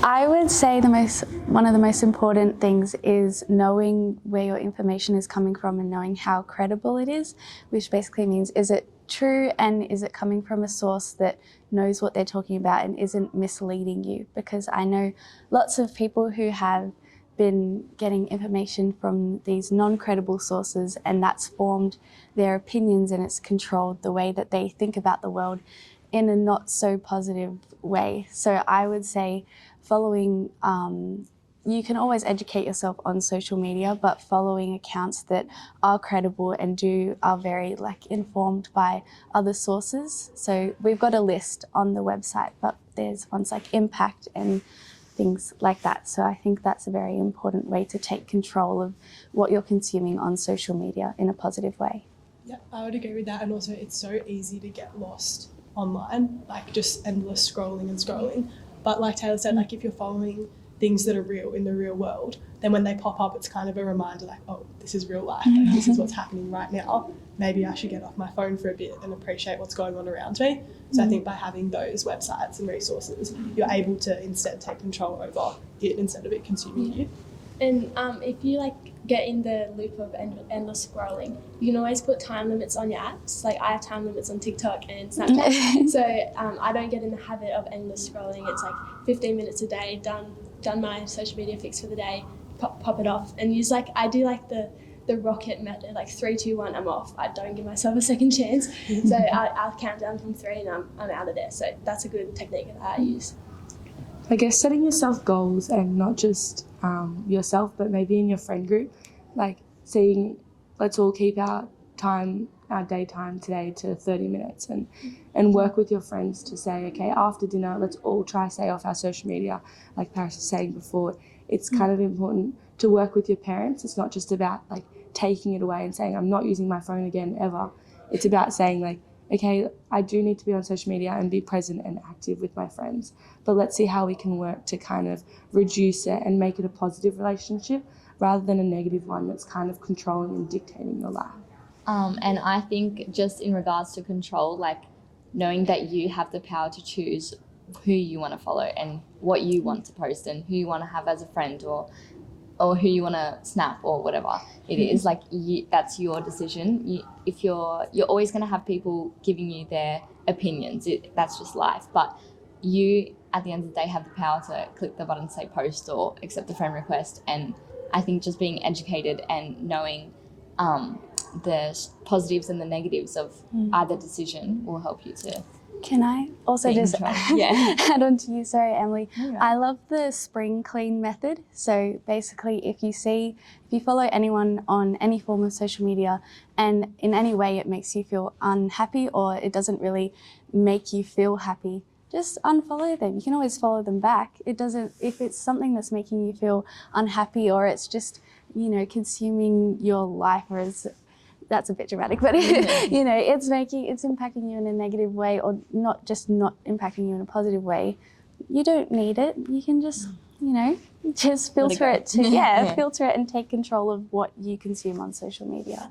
I would say one of the most important things is knowing where your information is coming from and knowing how credible it is, which basically means, is it true and is it coming from a source that knows what they're talking about and isn't misleading you? Because I know lots of people who have been getting information from these non-credible sources, and that's formed their opinions and it's controlled the way that they think about the world in a not so positive way. So I would say following, you can always educate yourself on social media, but following accounts that are credible and are very informed by other sources. So we've got a list on the website, but there's ones like Impact and things like that. So I think that's a very important way to take control of what you're consuming on social media in a positive way. Yeah, I would agree with that. And also it's so easy to get lost online, just endless scrolling. But like Taylor said, if you're following things that are real in the real world, then when they pop up, it's kind of a reminder oh, this is real life, this is what's happening right now. Maybe I should get off my phone for a bit and appreciate what's going on around me. So I think by having those websites and resources, you're able to instead take control over it instead of it consuming you. And if you get in the loop of endless scrolling, you can always put time limits on your apps. I have time limits on TikTok and Snapchat, so I don't get in the habit of endless scrolling. It's 15 minutes a day, done my social media fix for the day, pop it off, and use I do the rocket method, 3, 2, 1, I'm off. I don't give myself a second chance. So I'll count down from 3 and I'm out of there. So that's a good technique that I use. I guess setting yourself goals, and not just yourself, but maybe in your friend group, saying, let's all keep our daytime today to 30 minutes and work with your friends to say, okay, after dinner, let's all try to stay off our social media. Like Paris was saying before, it's kind of important to work with your parents. It's not just about taking it away and saying, I'm not using my phone again ever. It's about saying okay, I do need to be on social media and be present and active with my friends, but let's see how we can work to kind of reduce it and make it a positive relationship rather than a negative one that's kind of controlling and dictating your life. And I think just in regards to control, knowing that you have the power to choose who you want to follow and what you want to post and who you want to have as a friend or who you want to snap or whatever it is, that's your decision. You're always going to have people giving you their opinions. That's just life. But you, at the end of the day, have the power to click the button, say post or accept a friend request. And I think just being educated and knowing the positives and the negatives of either decision will help you to. Can I also just add on to you? Sorry, Emily. Yeah. I love the spring clean method. So basically, if you follow anyone on any form of social media and in any way it makes you feel unhappy or it doesn't really make you feel happy, just unfollow them. You can always follow them back. If it's something that's making you feel unhappy or it's just, consuming your life, or that's a bit dramatic, but it's impacting you in a negative way or not impacting you in a positive way, you don't need it. You can just, just filter it filter it and take control of what you consume on social media.